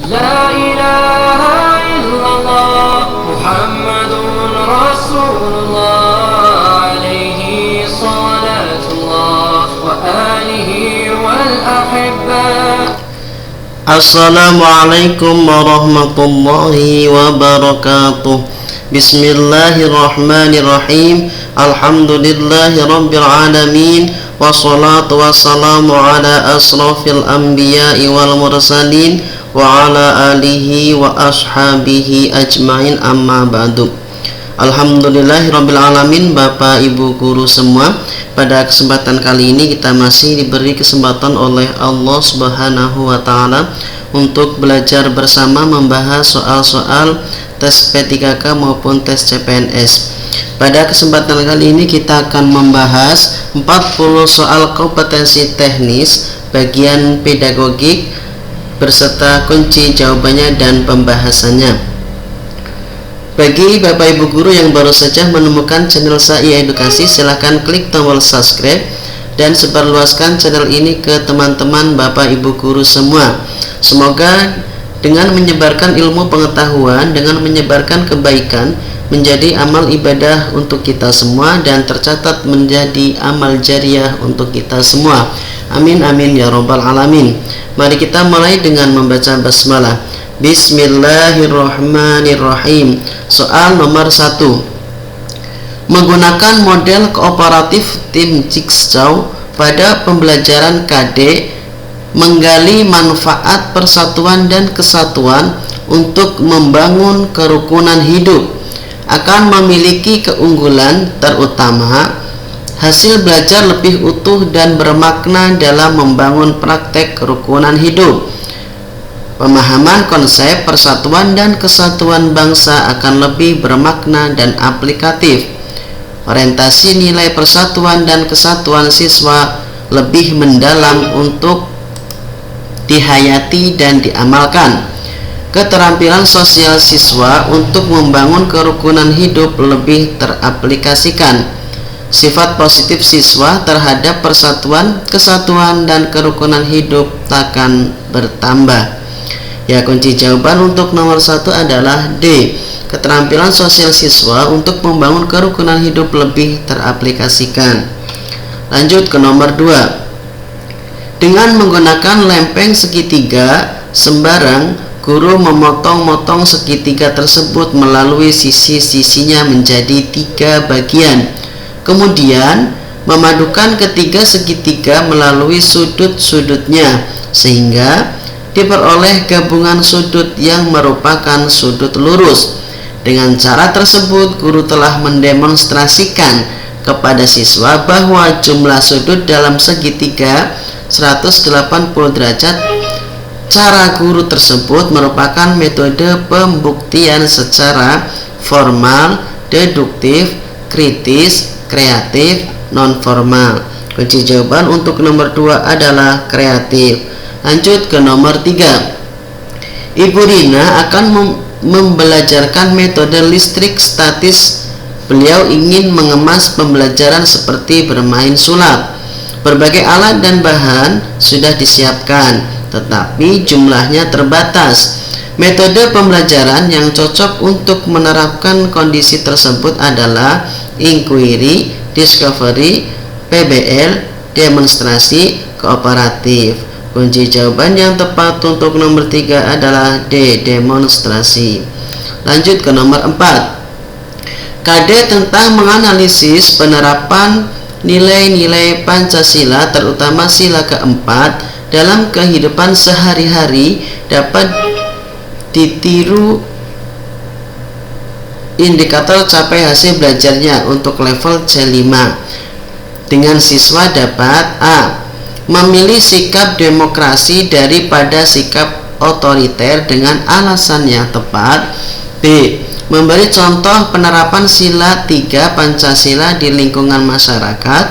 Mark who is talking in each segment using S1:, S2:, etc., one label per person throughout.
S1: لا إله إلا الله محمد رسول الله عليه صلاة الله وآله والأحبة.
S2: Assalamualaikum warahmatullahi wabarakatuh. Bismillahirrahmanirrahim. Alhamdulillahi rabbil alamin. Wassalatu wassalamu ala asrafil anbiya'i wal mursalin wa ala alihi wa ashabihi ajmain, amma ba'du. Alhamdulillahi rabbil alamin. Bapak Ibu guru semua, pada kesempatan kali ini kita masih diberi kesempatan oleh Allah Subhanahu wa taala untuk belajar bersama membahas soal-soal tes P3K maupun tes CPNS. Pada kesempatan kali ini kita akan membahas 40 soal kompetensi teknis bagian pedagogik berserta kunci jawabannya dan pembahasannya. Bagi Bapak Ibu guru yang baru saja menemukan channel Sa'i Edukasi, silahkan klik tombol subscribe dan sebarluaskan channel ini ke teman-teman Bapak Ibu guru semua. Semoga dengan menyebarkan ilmu pengetahuan, dengan menyebarkan kebaikan, menjadi amal ibadah untuk kita semua dan tercatat menjadi amal jariah untuk kita semua. Amin amin ya robbal alamin. Mari kita mulai dengan membaca basmalah. Bismillahirrahmanirrahim. Soal nomor 1. Menggunakan model kooperatif tim Jigsaw pada pembelajaran KD, menggali manfaat persatuan dan kesatuan untuk membangun kerukunan hidup akan memiliki keunggulan, terutama hasil belajar lebih utuh dan bermakna dalam membangun praktek kerukunan hidup. Pemahaman konsep persatuan dan kesatuan bangsa akan lebih bermakna dan aplikatif. Orientasi nilai persatuan dan kesatuan siswa lebih mendalam untuk dihayati dan diamalkan. Keterampilan sosial siswa untuk membangun kerukunan hidup lebih teraplikasikan. Sifat positif siswa terhadap persatuan, kesatuan, dan kerukunan hidup takkan bertambah. Ya, kunci jawaban untuk nomor 1 adalah D. Keterampilan sosial siswa untuk membangun kerukunan hidup lebih teraplikasikan. Lanjut ke nomor 2. Dengan menggunakan lempeng segitiga sembarang, guru memotong-motong segitiga tersebut melalui sisi-sisinya menjadi 3 bagian. Kemudian memadukan ketiga segitiga melalui sudut-sudutnya sehingga diperoleh gabungan sudut yang merupakan sudut lurus. Dengan cara tersebut, guru telah mendemonstrasikan kepada siswa bahwa jumlah sudut dalam segitiga 180 derajat. Cara guru tersebut merupakan metode pembuktian secara formal, deduktif, kritis, kreatif, non-formal. Kunci jawaban untuk nomor 2 adalah kreatif. Lanjut ke nomor 3. Ibu Rina akan membelajarkan metode listrik statis. Beliau ingin mengemas pembelajaran seperti bermain sulap. Berbagai alat dan bahan sudah disiapkan, tetapi jumlahnya terbatas. Metode pembelajaran yang cocok untuk menerapkan kondisi tersebut adalah inquiry, discovery, PBL, demonstrasi, kooperatif. Kunci jawaban yang tepat untuk nomor 3 adalah D, demonstrasi. Lanjut ke nomor 4. KD tentang menganalisis penerapan nilai-nilai Pancasila, terutama sila keempat, dalam kehidupan sehari-hari dapat ditiru. Indikator capai hasil belajarnya untuk level C5 dengan siswa dapat A. Memilih sikap demokrasi daripada sikap otoriter dengan alasan yang tepat. B. Memberi contoh penerapan sila 3 Pancasila di lingkungan masyarakat.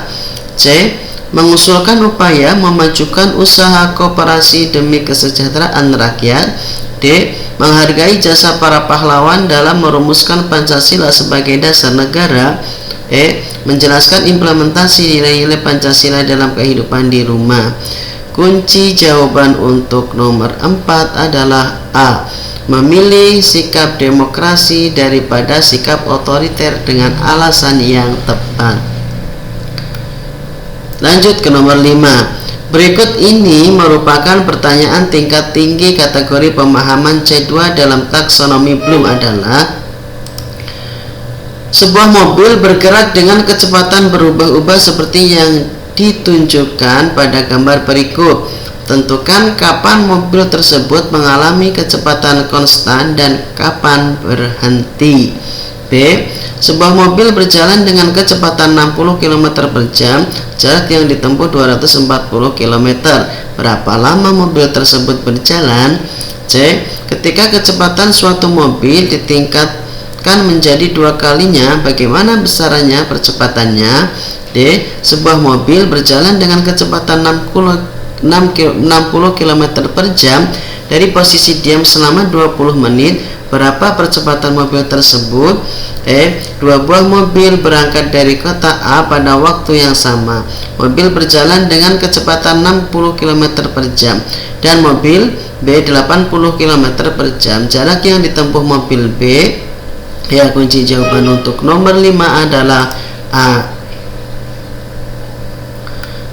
S2: C. Mengusulkan upaya memajukan usaha koperasi demi kesejahteraan rakyat. D. Menghargai jasa para pahlawan dalam merumuskan Pancasila sebagai dasar negara. E. Menjelaskan implementasi nilai-nilai Pancasila dalam kehidupan di rumah. Kunci jawaban untuk nomor 4 adalah A. Memilih sikap demokrasi daripada sikap otoriter dengan alasan yang tepat. Lanjut ke nomor 5. Berikut ini merupakan pertanyaan tingkat tinggi kategori pemahaman C2 dalam taksonomi Bloom adalah: sebuah mobil bergerak dengan kecepatan berubah-ubah seperti yang ditunjukkan pada gambar berikut. Tentukan kapan mobil tersebut mengalami kecepatan konstan dan kapan berhenti. B. Sebuah mobil berjalan dengan kecepatan 60 km per jam, jarak yang ditempuh 240 km. Berapa lama mobil tersebut berjalan? C. Ketika kecepatan suatu mobil ditingkatkan menjadi 2 kalinya, bagaimana besarannya percepatannya? D. Sebuah mobil berjalan dengan kecepatan 60 km per jam dari posisi diam selama 20 menit. Berapa percepatan mobil tersebut? E. 2 buah mobil berangkat dari kota A pada waktu yang sama. Mobil berjalan dengan kecepatan 60 km per jam dan mobil B 80 km per jam. Jarak yang ditempuh mobil B, ya, kunci jawaban untuk nomor 5 adalah A.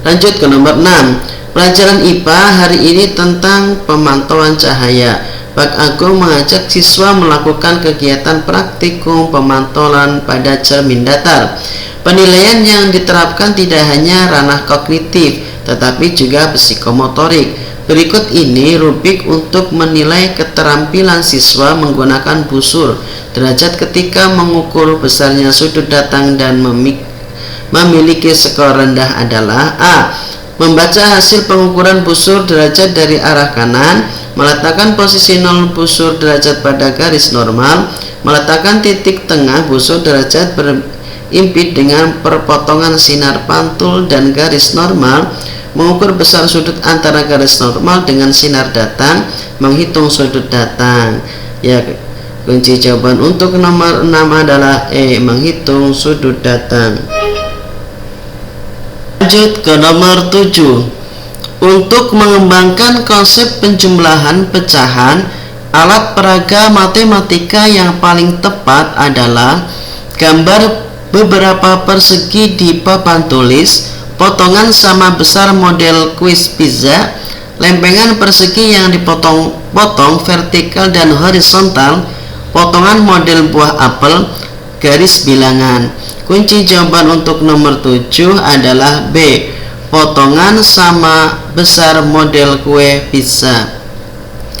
S2: Lanjut ke nomor 6. Pelajaran IPA hari ini tentang pemantauan cahaya. Pak Agung mengajak siswa melakukan kegiatan praktikum pemantauan pada cermin datar. Penilaian yang diterapkan tidak hanya ranah kognitif, tetapi juga psikomotorik. Berikut ini rubrik untuk menilai keterampilan siswa menggunakan busur derajat ketika mengukur besarnya sudut datang dan memiliki skor rendah adalah: A. Membaca hasil pengukuran busur derajat dari arah kanan, meletakkan posisi 0 busur derajat pada garis normal, meletakkan titik tengah busur derajat berimpit dengan perpotongan sinar pantul dan garis normal, mengukur besar sudut antara garis normal dengan sinar datang, menghitung sudut datang. Ya, kunci jawaban untuk nomor 6 adalah E. Menghitung sudut datang. Lanjut ke nomor 7. Untuk mengembangkan konsep penjumlahan pecahan, alat peraga matematika yang paling tepat adalah gambar beberapa persegi di papan tulis, potongan sama besar model kuis pizza, lempengan persegi yang dipotong-potong vertikal dan horizontal, potongan model buah apel, garis bilangan. Kunci jawaban untuk nomor 7 adalah B. Potongan sama besar model kue pizza.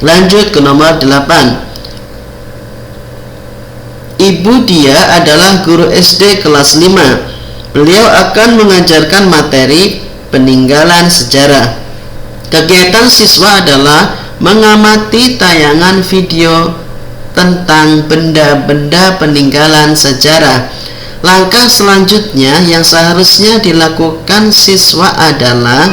S2: Lanjut ke nomor 8. Ibu Dia adalah guru SD kelas 5. Beliau akan mengajarkan materi peninggalan sejarah. Kegiatan siswa adalah mengamati tayangan video tentang benda-benda peninggalan sejarah. Langkah selanjutnya yang seharusnya dilakukan siswa adalah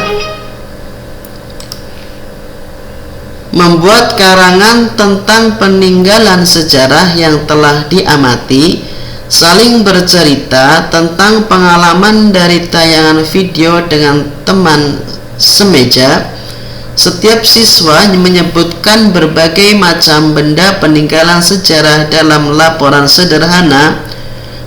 S2: membuat karangan tentang peninggalan sejarah yang telah diamati, saling bercerita tentang pengalaman dari tayangan video dengan teman semeja. Setiap siswa menyebutkan berbagai macam benda peninggalan sejarah dalam laporan sederhana.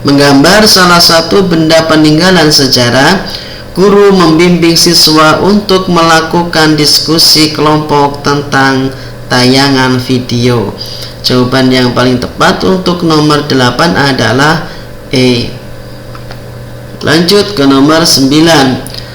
S2: Menggambar salah satu benda peninggalan sejarah, guru membimbing siswa untuk melakukan diskusi kelompok tentang tayangan video. Jawaban yang paling tepat untuk nomor 8 adalah E. Lanjut ke nomor 9.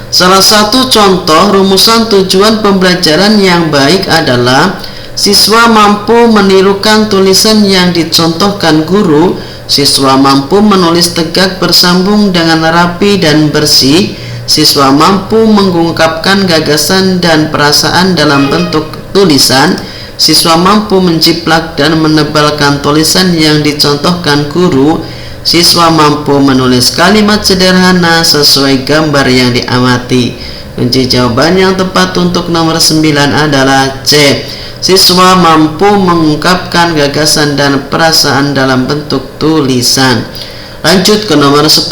S2: Salah satu contoh rumusan tujuan pembelajaran yang baik adalah siswa mampu menirukan tulisan yang dicontohkan guru. Siswa mampu menulis tegak bersambung dengan rapi dan bersih. Siswa mampu mengungkapkan gagasan dan perasaan dalam bentuk tulisan. Siswa mampu menjiplak dan menebalkan tulisan yang dicontohkan guru. Siswa mampu menulis kalimat sederhana sesuai gambar yang diamati. Kunci jawaban yang tepat untuk nomor 9 adalah C. Siswa mampu mengungkapkan gagasan dan perasaan dalam bentuk tulisan. Lanjut ke nomor 10.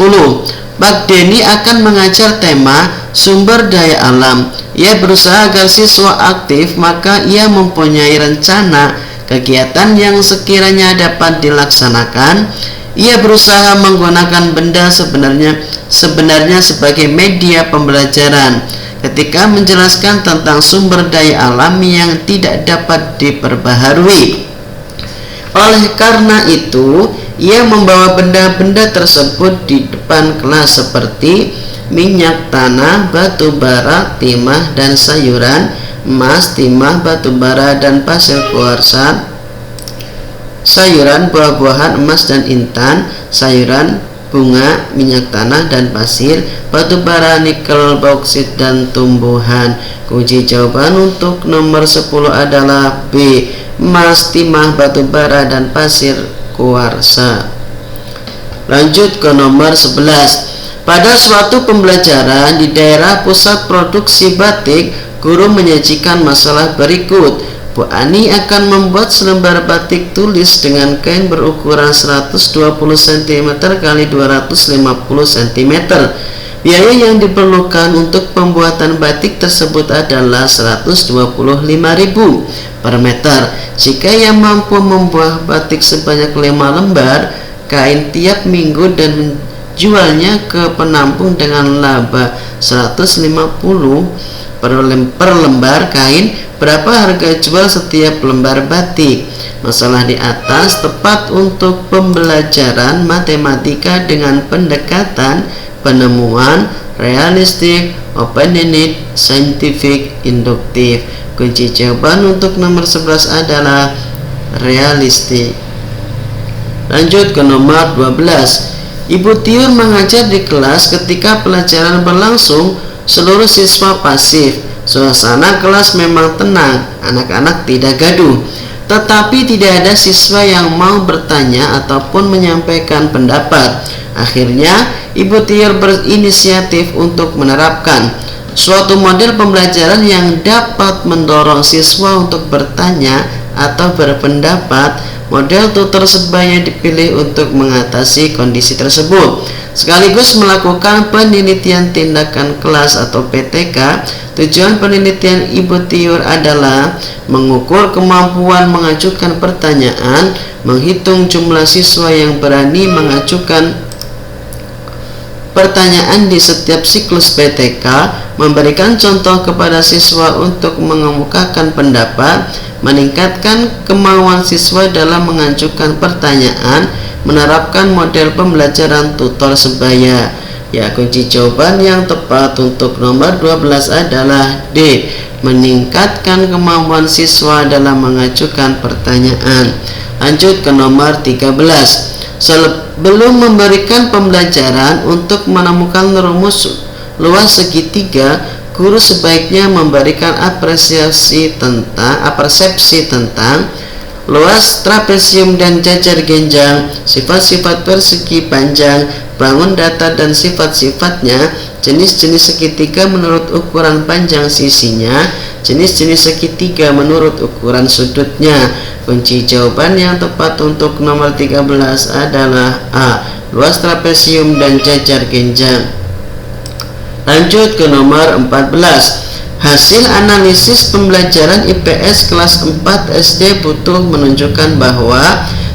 S2: Pak Denny akan mengajar tema sumber daya alam. Ia berusaha agar siswa aktif, maka ia mempunyai rencana kegiatan yang sekiranya dapat dilaksanakan. Ia berusaha menggunakan benda sebenarnya sebagai media pembelajaran ketika menjelaskan tentang sumber daya alam yang tidak dapat diperbaharui. Oleh karena itu, ia membawa benda-benda tersebut di depan kelas seperti minyak tanah, batu bara, timah dan sayuran, emas, timah, batu bara dan pasir kuarsa, sayuran, buah-buahan, emas dan intan, sayuran, bunga, minyak tanah dan pasir, batu bara, nikel, bauksit dan tumbuhan. Kunci jawaban untuk nomor 10 adalah B, emas, timah, batu bara dan pasir kuarsa. Lanjut ke nomor 11. Pada suatu pembelajaran di daerah pusat produksi batik, guru menyajikan masalah berikut. Bu Ani akan membuat selembar batik tulis dengan kain berukuran 120 cm x 250 cm. Biaya yang diperlukan untuk pembuatan batik tersebut adalah 125.000 per meter. Jika ia mampu membuat batik sebanyak 5 lembar kain tiap minggu dan menjualnya ke penampung dengan laba 150 per lembar kain, berapa harga jual setiap lembar batik? Masalah di atas tepat untuk pembelajaran matematika dengan pendekatan penemuan, realistik, open-ended, scientific, induktif. Kunci jawaban untuk nomor 11 adalah realistik. Lanjut ke nomor 12. Ibu Tiur mengajar di kelas. Ketika pelajaran berlangsung, seluruh siswa pasif. Suasana kelas memang tenang, anak-anak tidak gaduh. Tetapi tidak ada siswa yang mau bertanya ataupun menyampaikan pendapat. Akhirnya, Ibu Tiur berinisiatif untuk menerapkan suatu model pembelajaran yang dapat mendorong siswa untuk bertanya atau berpendapat. Model tutor sebaya dipilih untuk mengatasi kondisi tersebut, sekaligus melakukan penelitian tindakan kelas atau PTK. Tujuan penelitian Ibu Tiur adalah mengukur kemampuan mengajukan pertanyaan, menghitung jumlah siswa yang berani mengajukan pertanyaan di setiap siklus PTK, memberikan contoh kepada siswa untuk mengemukakan pendapat, meningkatkan kemauan siswa dalam mengajukan pertanyaan, menerapkan model pembelajaran tutor sebaya. Ya, kunci jawaban yang tepat untuk nomor 12 adalah D, meningkatkan kemampuan siswa dalam mengajukan pertanyaan. Lanjut ke nomor 13. Sebelum memberikan pembelajaran untuk menemukan rumus luas segitiga, guru sebaiknya memberikan persepsi tentang luas trapesium dan jajar genjang, sifat-sifat persegi panjang, bangun datar dan sifat-sifatnya, jenis-jenis segitiga menurut ukuran panjang sisinya, jenis-jenis segitiga menurut ukuran sudutnya. Kunci jawaban yang tepat untuk nomor 13 adalah A, luas trapesium dan jajar genjang. Lanjut ke nomor 14. Hasil analisis pembelajaran IPS kelas 4 SD butuh menunjukkan bahwa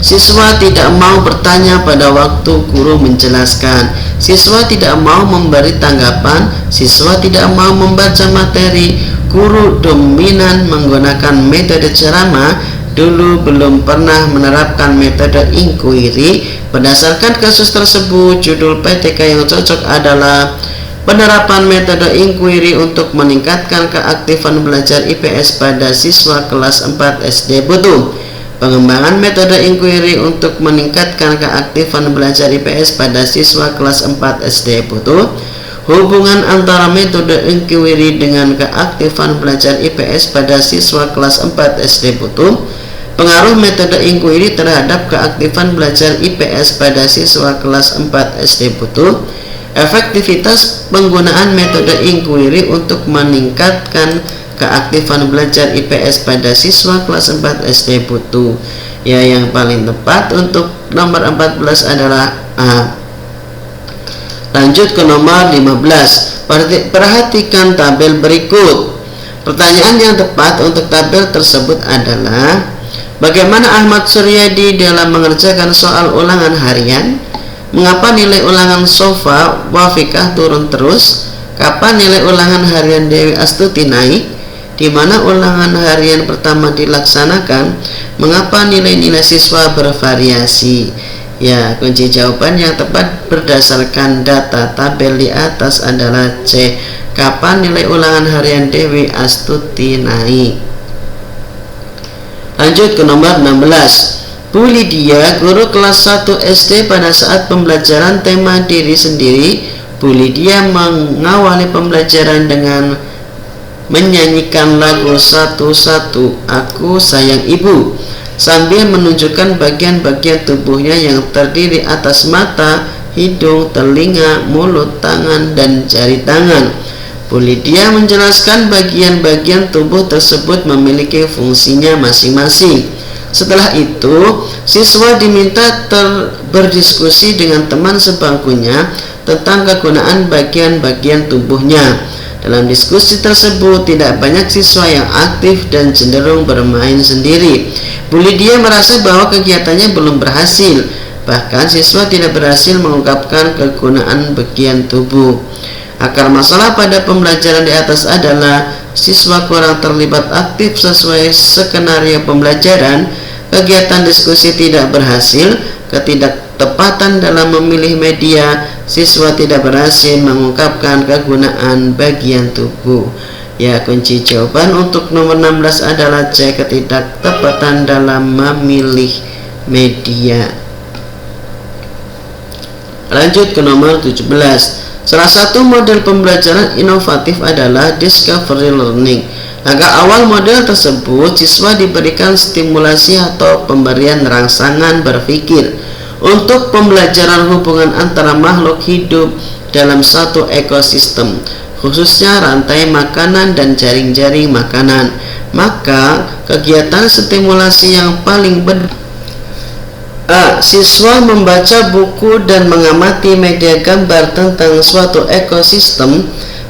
S2: siswa tidak mau bertanya pada waktu guru menjelaskan, siswa tidak mau memberi tanggapan, siswa tidak mau membaca materi. Guru dominan menggunakan metode ceramah, dulu belum pernah menerapkan metode inquiry. Berdasarkan kasus tersebut, judul PTK yang cocok adalah penerapan metode inquiry untuk meningkatkan keaktifan belajar IPS pada siswa kelas 4 SD butuh. Pengembangan metode inquiry untuk meningkatkan keaktifan belajar IPS pada siswa kelas 4 SD butuh. Hubungan antara metode inquiry dengan keaktifan belajar IPS pada siswa kelas 4 SD butuh. Pengaruh metode inquiry terhadap keaktifan belajar IPS pada siswa kelas 4 SD butuh. Efektivitas penggunaan metode inquiry untuk meningkatkan keaktifan belajar IPS pada siswa kelas 4 SD butuh. Ya, yang paling tepat untuk nomor 14 adalah A. Lanjut ke nomor 15. Perhatikan tabel berikut. Pertanyaan yang tepat untuk tabel tersebut adalah: bagaimana Ahmad Suryadi dalam mengerjakan soal ulangan harian? Mengapa nilai ulangan Sofa Wafikah turun terus? Kapan nilai ulangan harian Dewi Astuti naik? Di mana ulangan harian pertama dilaksanakan? Mengapa nilai-nilai siswa bervariasi? Ya, kunci jawaban yang tepat berdasarkan data tabel di atas adalah C. Kapan nilai ulangan harian Dewi Astuti naik? Lanjut ke nomor 16. Bu Lydia, guru kelas 1 SD, pada saat pembelajaran tema diri sendiri, Bu Lydia mengawali pembelajaran dengan menyanyikan lagu 11 Aku Sayang Ibu, sambil menunjukkan bagian-bagian tubuhnya yang terdiri atas mata, hidung, telinga, mulut, tangan, dan jari tangan. Bu Lydia menjelaskan bagian-bagian tubuh tersebut memiliki fungsinya masing-masing. Setelah itu, siswa diminta berdiskusi dengan teman sebangkunya tentang kegunaan bagian-bagian tubuhnya. Dalam diskusi tersebut, tidak banyak siswa yang aktif dan cenderung bermain sendiri. Bu Lydia merasa bahwa kegiatannya belum berhasil. Bahkan siswa tidak berhasil mengungkapkan kegunaan bagian tubuh. Akar masalah pada pembelajaran di atas adalah siswa kurang terlibat aktif sesuai skenario pembelajaran, kegiatan diskusi tidak berhasil, ketidaktepatan dalam memilih media, siswa tidak berhasil mengungkapkan kegunaan bagian tubuh. Ya, kunci jawaban untuk nomor 16 adalah C. Ketidaktepatan dalam memilih media. Lanjut ke nomor 17. Salah satu model pembelajaran inovatif adalah discovery learning. Langkah awal model tersebut, siswa diberikan stimulasi atau pemberian rangsangan berpikir untuk pembelajaran hubungan antara makhluk hidup dalam satu ekosistem, khususnya rantai makanan dan jaring-jaring makanan. Maka kegiatan stimulasi yang paling A. Siswa membaca buku dan mengamati media gambar tentang suatu ekosistem.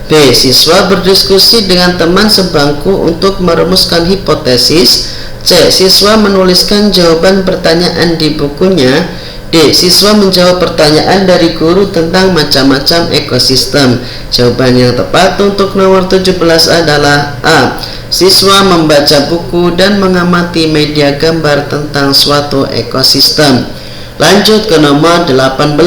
S2: B. Siswa berdiskusi dengan teman sebangku untuk merumuskan hipotesis. C. Siswa menuliskan jawaban pertanyaan di bukunya. D. Siswa menjawab pertanyaan dari guru tentang macam-macam ekosistem. Jawaban yang tepat untuk nomor 17 adalah A. Siswa membaca buku dan mengamati media gambar tentang suatu ekosistem. Lanjut ke nomor 18.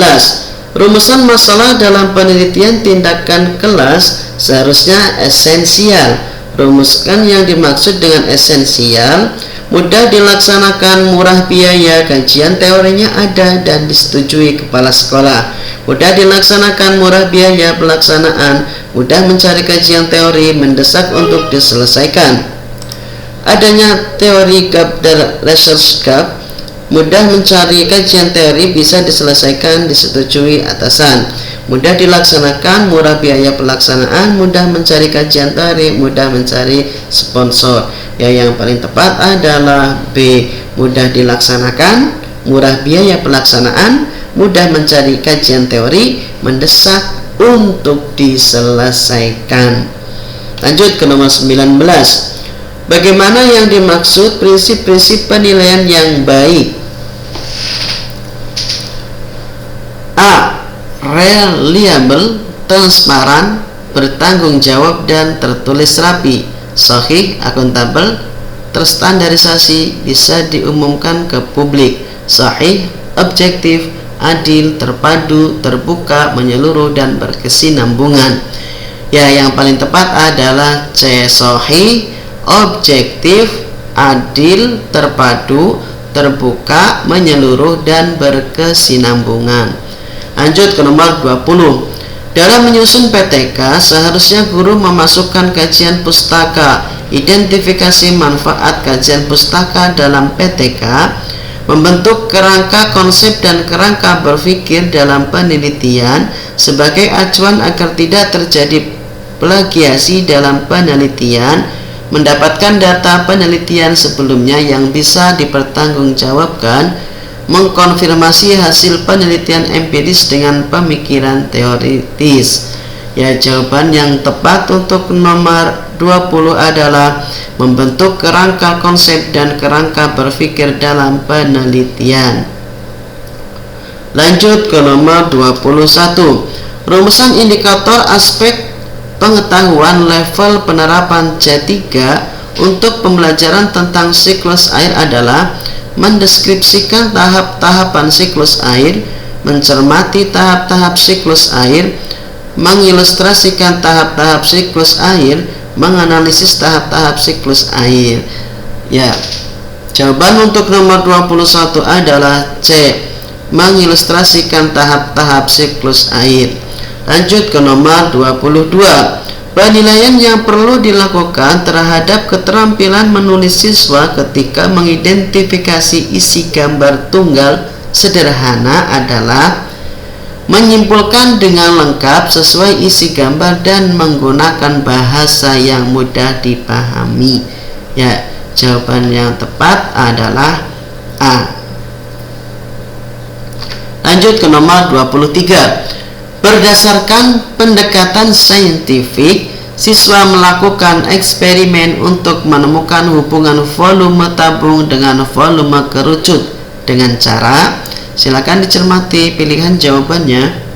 S2: Rumusan masalah dalam penelitian tindakan kelas seharusnya esensial. Rumuskan yang dimaksud dengan esensial: mudah dilaksanakan, murah biaya, kajian teorinya ada dan disetujui kepala sekolah. Mudah dilaksanakan, murah biaya pelaksanaan, mudah mencari kajian teori, mendesak untuk diselesaikan. Adanya teori gap dan research gap. Mudah mencari kajian teori, bisa diselesaikan, disetujui atasan. Mudah dilaksanakan, murah biaya pelaksanaan, mudah mencari kajian teori, mudah mencari sponsor. Ya, yang paling tepat adalah B. Mudah dilaksanakan, murah biaya pelaksanaan, mudah mencari kajian teori, mendesak untuk diselesaikan. Lanjut ke nomor 19. Bagaimana yang dimaksud prinsip-prinsip penilaian yang baik? A. Reliable, transparan, bertanggung jawab, dan tertulis rapi. Sahih, akuntabel, terstandarisasi, bisa diumumkan ke publik. Sahih, objektif, adil, terpadu, terbuka, menyeluruh, dan berkesinambungan. Ya, yang paling tepat adalah C. Sahih, objektif, adil, terpadu, terbuka, menyeluruh, dan berkesinambungan. Lanjut ke nomor 20. Dalam menyusun PTK, seharusnya guru memasukkan kajian pustaka, identifikasi manfaat kajian pustaka dalam PTK, membentuk kerangka konsep dan kerangka berpikir dalam penelitian sebagai acuan agar tidak terjadi plagiasi dalam penelitian, mendapatkan data penelitian sebelumnya yang bisa dipertanggungjawabkan, mengkonfirmasi hasil penelitian empiris dengan pemikiran teoritis. Ya, jawaban yang tepat untuk nomor 20 adalah membentuk kerangka konsep dan kerangka berpikir dalam penelitian. Lanjut ke nomor 21. Rumusan indikator aspek pengetahuan level penerapan C3 untuk pembelajaran tentang siklus air adalah mendeskripsikan tahap-tahapan siklus air, mencermati tahap-tahap siklus air, mengilustrasikan tahap-tahap siklus air, menganalisis tahap-tahap siklus air. Ya, jawaban untuk nomor 21 adalah C, mengilustrasikan tahap-tahap siklus air. Lanjut ke nomor 22. Penilaian yang perlu dilakukan terhadap keterampilan menulis siswa ketika mengidentifikasi isi gambar tunggal sederhana adalah menyimpulkan dengan lengkap sesuai isi gambar dan menggunakan bahasa yang mudah dipahami. Ya, jawaban yang tepat adalah A. Lanjut ke nomor 23. Berdasarkan pendekatan saintifik, siswa melakukan eksperimen untuk menemukan hubungan volume tabung dengan volume kerucut dengan cara, silakan dicermati pilihan jawabannya.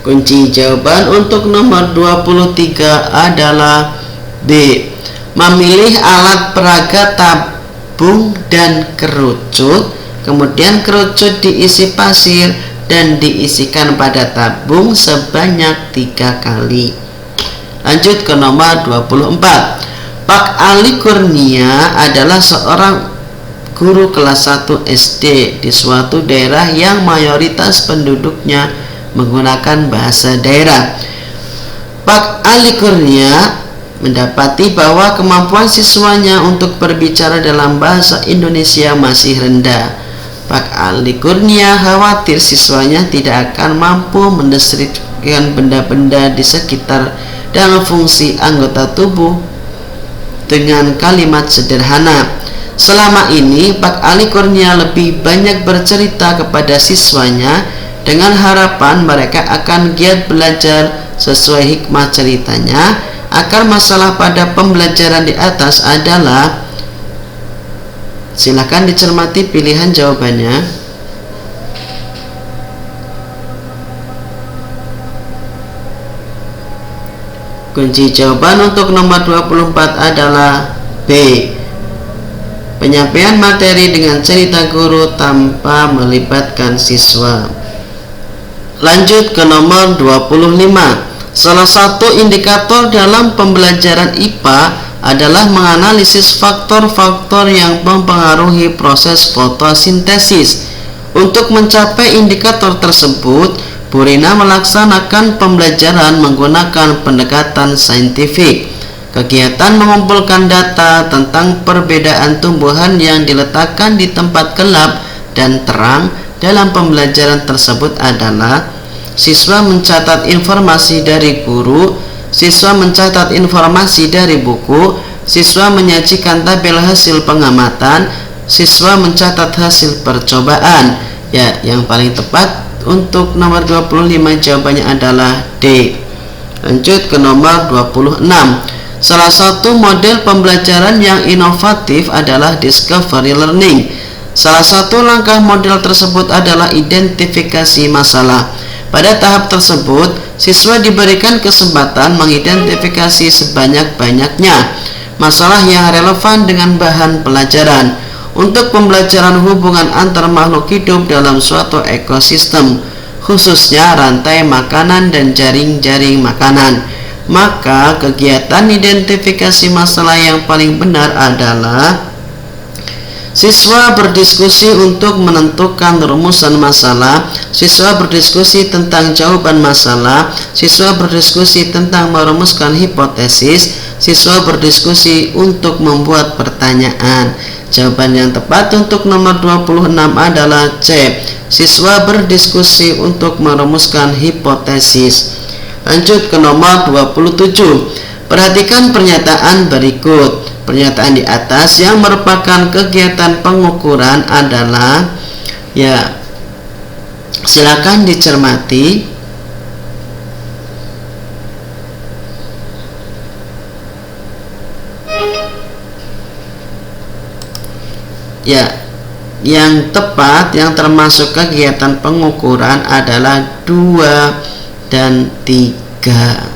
S2: Kunci jawaban untuk nomor 23 adalah B. Memilih alat peraga tabung dan kerucut, kemudian kerucut diisi pasir dan diisikan pada tabung sebanyak 3 kali. Lanjut ke nomor 24. Pak Ali Kurnia adalah seorang guru kelas 1 SD di suatu daerah yang mayoritas penduduknya menggunakan bahasa daerah. Pak Ali Kurnia mendapati bahwa kemampuan siswanya untuk berbicara dalam bahasa Indonesia masih rendah. Pak Ali Kurnia khawatir siswanya tidak akan mampu mendeskripsikan benda-benda di sekitar dan fungsi anggota tubuh dengan kalimat sederhana. Selama ini Pak Ali Kurnia lebih banyak bercerita kepada siswanya dengan harapan mereka akan giat belajar sesuai hikmah ceritanya. Akar masalah pada pembelajaran di atas adalah, silakan dicermati pilihan jawabannya. Kunci jawaban untuk nomor 24 adalah B. Penyampaian materi dengan cerita guru tanpa melibatkan siswa. Lanjut ke nomor 25. Salah satu indikator dalam pembelajaran IPA adalah menganalisis faktor-faktor yang mempengaruhi proses fotosintesis. Untuk mencapai indikator tersebut, Bu Rina melaksanakan pembelajaran menggunakan pendekatan saintifik. Kegiatan mengumpulkan data tentang perbedaan tumbuhan yang diletakkan di tempat gelap dan terang dalam pembelajaran tersebut adalah: siswa mencatat informasi dari guru, siswa mencatat informasi dari buku, siswa menyajikan tabel hasil pengamatan, siswa mencatat hasil percobaan. Ya, yang paling tepat untuk nomor 25 jawabannya adalah D. Lanjut ke nomor 26. Salah satu model pembelajaran yang inovatif adalah discovery learning. Salah satu langkah model tersebut adalah identifikasi masalah. Pada tahap tersebut, siswa diberikan kesempatan mengidentifikasi sebanyak-banyaknya masalah yang relevan dengan bahan pelajaran untuk pembelajaran hubungan antar makhluk hidup dalam suatu ekosistem, khususnya rantai makanan dan jaring-jaring makanan. Maka kegiatan identifikasi masalah yang paling benar adalah siswa berdiskusi untuk menentukan rumusan masalah, siswa berdiskusi tentang jawaban masalah, siswa berdiskusi tentang merumuskan hipotesis, siswa berdiskusi untuk membuat pertanyaan. Jawaban yang tepat untuk nomor 26 adalah C. Siswa berdiskusi untuk merumuskan hipotesis. Lanjut ke nomor 27. Perhatikan pernyataan berikut. Pernyataan di atas yang merupakan kegiatan pengukuran adalah, ya, silakan dicermati. Ya, yang tepat yang termasuk kegiatan pengukuran adalah 2 dan 3.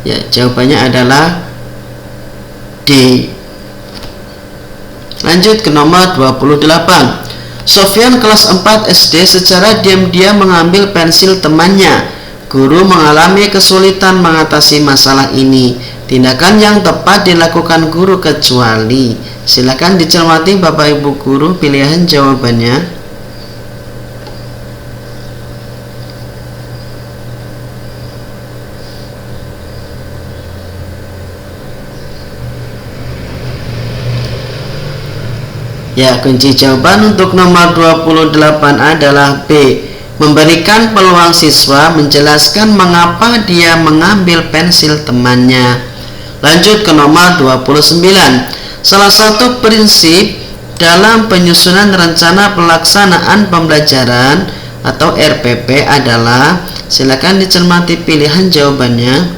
S2: Ya, jawabannya adalah D. Lanjut ke nomor 28. Sofyan kelas 4 SD secara diam-diam mengambil pensil temannya. Guru mengalami kesulitan mengatasi masalah ini. Tindakan yang tepat dilakukan guru kecuali. Silakan dicermati Bapak Ibu guru pilihan jawabannya. Ya, kunci jawaban untuk nomor 28 adalah B. Memberikan peluang siswa menjelaskan mengapa dia mengambil pensil temannya. Lanjut ke nomor 29. Salah satu prinsip dalam penyusunan rencana pelaksanaan pembelajaran atau RPP adalah, silakan dicermati pilihan jawabannya.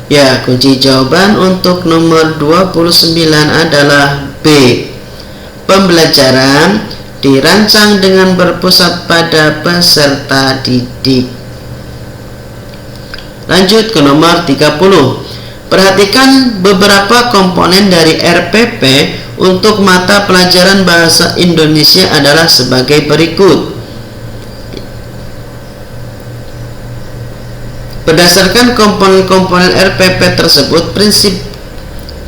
S2: Ya, kunci jawaban untuk nomor 29 adalah B. Pembelajaran dirancang dengan berpusat pada peserta didik. Lanjut ke nomor 30. Perhatikan beberapa komponen dari RPP untuk mata pelajaran bahasa Indonesia adalah sebagai berikut. Berdasarkan komponen-komponen RPP tersebut, prinsip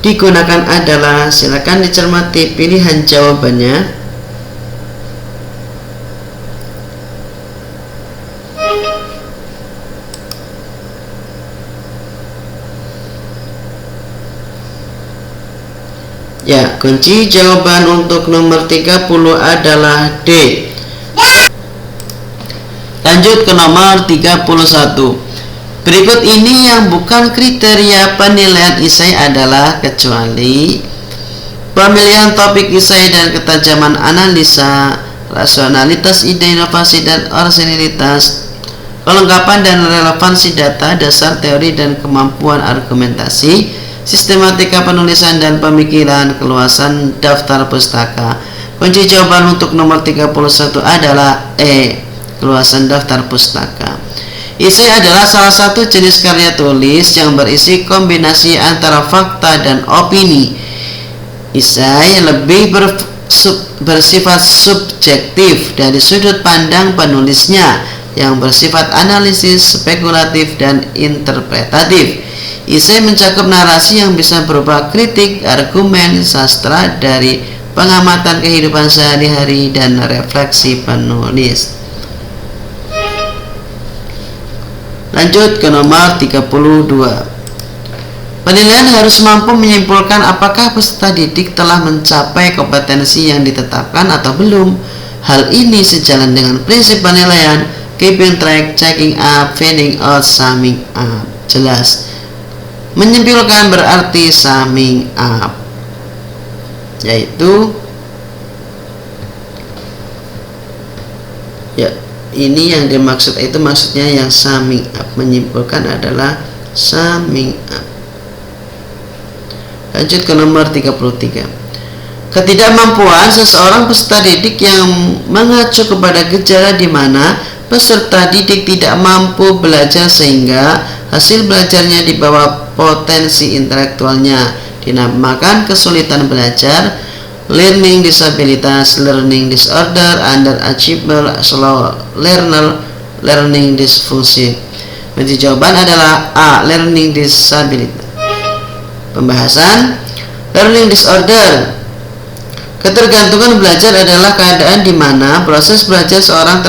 S2: digunakan adalah, silakan dicermati pilihan jawabannya. Ya, kunci jawaban untuk nomor 30 adalah D. Lanjut ke nomor 31. Berikut ini yang bukan kriteria penilaian esai adalah kecuali pemilihan topik esai dan ketajaman analisa, rasionalitas ide, inovasi dan orisinilitas, kelengkapan dan relevansi data, dasar teori dan kemampuan argumentasi, sistematika penulisan dan pemikiran, keluasan daftar pustaka. Kunci jawaban untuk nomor 31 adalah E. Keluasan daftar pustaka. Esai adalah salah satu jenis karya tulis yang berisi kombinasi antara fakta dan opini. Esai lebih bersifat subjektif dari sudut pandang penulisnya yang bersifat analisis, spekulatif, dan interpretatif. Esai mencakup narasi yang bisa berupa kritik, argumen, sastra dari pengamatan kehidupan sehari-hari, dan refleksi penulis. Lanjut ke nomor 32. Penilaian harus mampu menyimpulkan apakah peserta didik telah mencapai kompetensi yang ditetapkan atau belum. Hal ini sejalan dengan prinsip penilaian keeping track, checking up, finding out, summing up. Jelas. Menyimpulkan berarti summing up, yaitu ya, ini yang dimaksud itu maksudnya yang summing up, menyimpulkan adalah summing up. Lanjut ke nomor 33. Ketidakmampuan seseorang peserta didik yang mengacu kepada gejala di mana peserta didik tidak mampu belajar sehingga hasil belajarnya di bawah potensi intelektualnya, dinamakan kesulitan belajar, learning disabilitas, learning disorder, underachiever, slow learner, learning dysfunction. Kunci jawaban adalah A. Learning disability. Pembahasan learning disorder Ketergantungan belajar adalah keadaan di mana proses belajar seorang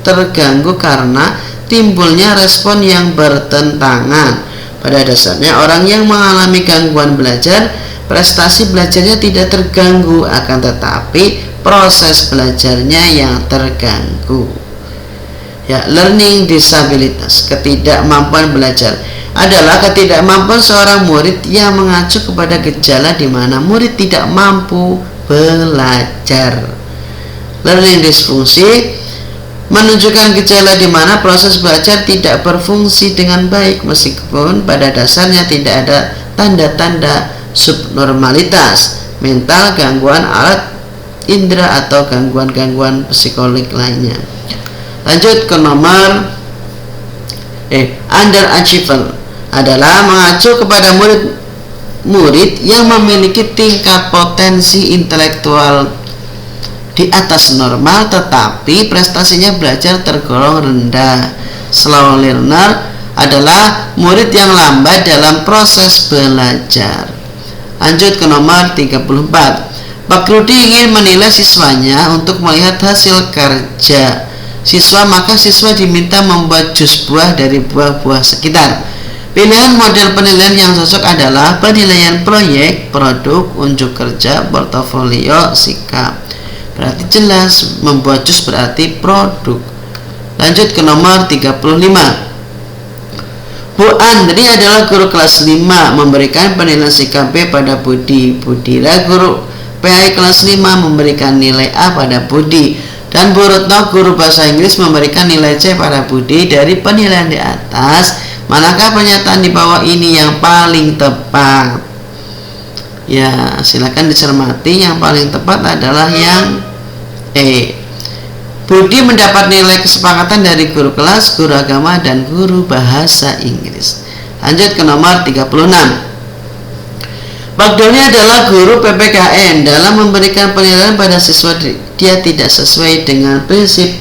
S2: terganggu karena timbulnya respon yang bertentangan. Pada dasarnya orang yang mengalami gangguan belajar, prestasi belajarnya tidak terganggu, akan tetapi proses belajarnya yang terganggu. Ya, learning disabilitas, ketidakmampuan belajar adalah ketidakmampuan seorang murid yang mengacu kepada gejala di mana murid tidak mampu belajar. Learning disfungsi menunjukkan gejala di mana proses belajar tidak berfungsi dengan baik meskipun pada dasarnya tidak ada tanda-tanda subnormalitas mental, gangguan alat indera atau gangguan-gangguan psikologis lainnya. Lanjut ke nomor underachiever adalah mengacu kepada murid yang memiliki tingkat potensi intelektual di atas normal tetapi prestasinya belajar tergolong rendah. Slow learner adalah murid yang lambat dalam proses belajar. Lanjut ke nomor 34. Pak Rudi ingin menilai siswanya untuk melihat hasil kerja siswa, maka siswa diminta membuat jus buah dari buah-buah sekitar. Pilihan model penilaian yang cocok adalah penilaian proyek, produk, unjuk kerja, portofolio, sikap. Berarti jelas membuat jus berarti produk. Lanjut ke nomor 35. Bu Andri adalah guru kelas 5 memberikan penilaian sikap B pada Budi. Budira guru PI kelas 5 memberikan nilai A pada Budi, dan Bu Retno guru bahasa Inggris memberikan nilai C pada Budi. Dari penilaian di atas, manakah pernyataan di bawah ini yang paling tepat? Ya, silakan dicermati. Yang paling tepat adalah yang E. Budi mendapat nilai kesepakatan dari guru kelas, guru agama, dan guru bahasa Inggris. Lanjut ke nomor 36. Pak Doni adalah guru PPKN. Dalam memberikan penilaian pada siswa, dia tidak sesuai dengan prinsip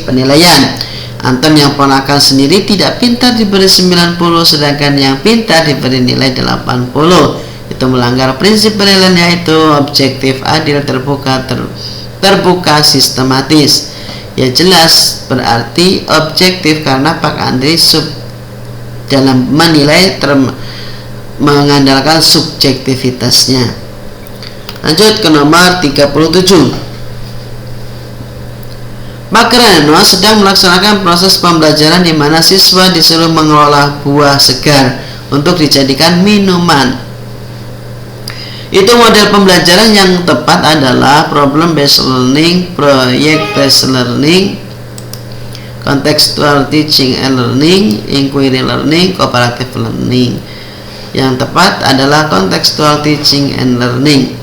S2: penilaian. Anton yang ponakan sendiri tidak pintar diberi 90, sedangkan yang pintar diberi nilai 80. Itu melanggar prinsip penilaian, yaitu objektif, adil, terbuka, sistematis. Ya jelas berarti objektif karena Pak Andri dalam menilai mengandalkan subjektivitasnya. Lanjut ke nomor 37. Pak Reno sedang melaksanakan proses pembelajaran di mana siswa disuruh mengelola buah segar untuk dijadikan minuman. Itu model pembelajaran yang tepat adalah problem based learning, project based learning, contextual teaching and learning, inquiry learning, cooperative learning. Yang tepat adalah contextual teaching and learning.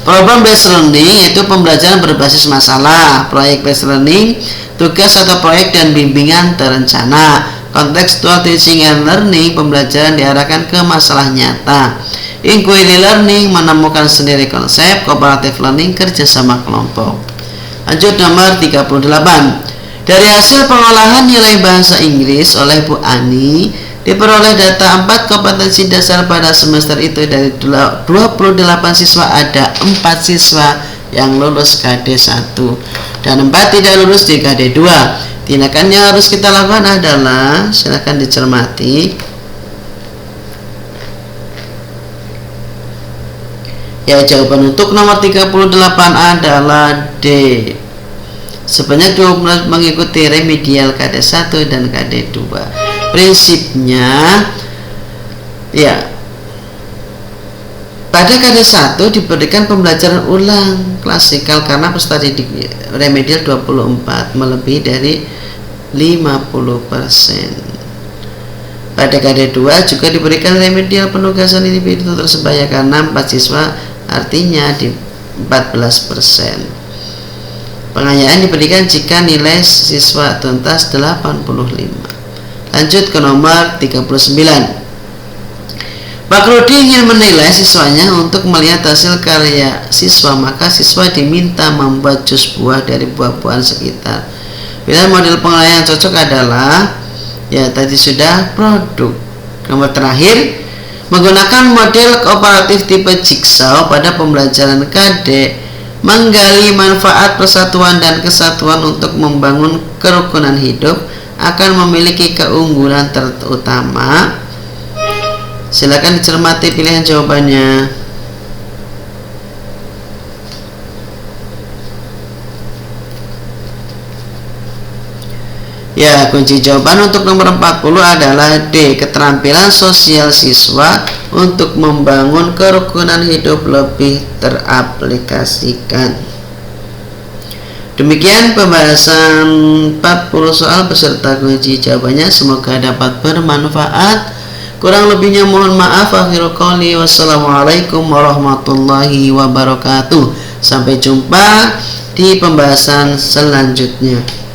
S2: Problem based learning yaitu pembelajaran berbasis masalah. Project based learning, tugas atau proyek dan bimbingan terencana. Contextual teaching and learning, pembelajaran diarahkan ke masalah nyata. Inquiry learning, menemukan sendiri konsep. Cooperative learning, kerjasama kelompok. Lanjut nomor 38. Dari hasil pengolahan nilai bahasa Inggris oleh Bu Ani, diperoleh data 4 kompetensi dasar pada semester itu. Dari 28 siswa ada 4 siswa yang lulus KD1 dan 4 tidak lulus di KD2. Tindakan yang harus kita lakukan adalah, silakan dicermati. Ya, jawaban untuk nomor 38 adalah D. Sebanyak 20 mengikuti remedial KD1 dan KD2. Prinsipnya, ya, pada KD1 diberikan pembelajaran ulang klasikal karena peserta didik remedial 24, melebihi dari 50%. Pada KD2 juga diberikan remedial penugasan individu tersebaya karena 4 siswa, artinya di 14%. Pengayaan diberikan jika nilai siswa tuntas 85. Lanjut ke nomor 39. Pak Rudi ingin menilai siswanya untuk melihat hasil karya siswa, maka siswa diminta membuat jus buah dari buah-buahan sekitar. Pilihan model penilaian cocok adalah, ya tadi sudah, produk. Nomor terakhir, Menggunakan model kooperatif tipe Jigsaw pada pembelajaran KD menggali manfaat persatuan dan kesatuan untuk membangun kerukunan hidup akan memiliki keunggulan terutama. Silakan dicermati pilihan jawabannya. Ya, kunci jawaban untuk nomor 40 adalah D. Keterampilan sosial siswa untuk membangun kerukunan hidup lebih teraplikasikan. Demikian pembahasan 40 soal beserta kunci jawabannya. Semoga dapat bermanfaat. Kurang lebihnya mohon maaf. Akhirul qouli wassalamualaikum warahmatullahi wabarakatuh. Sampai jumpa di pembahasan selanjutnya.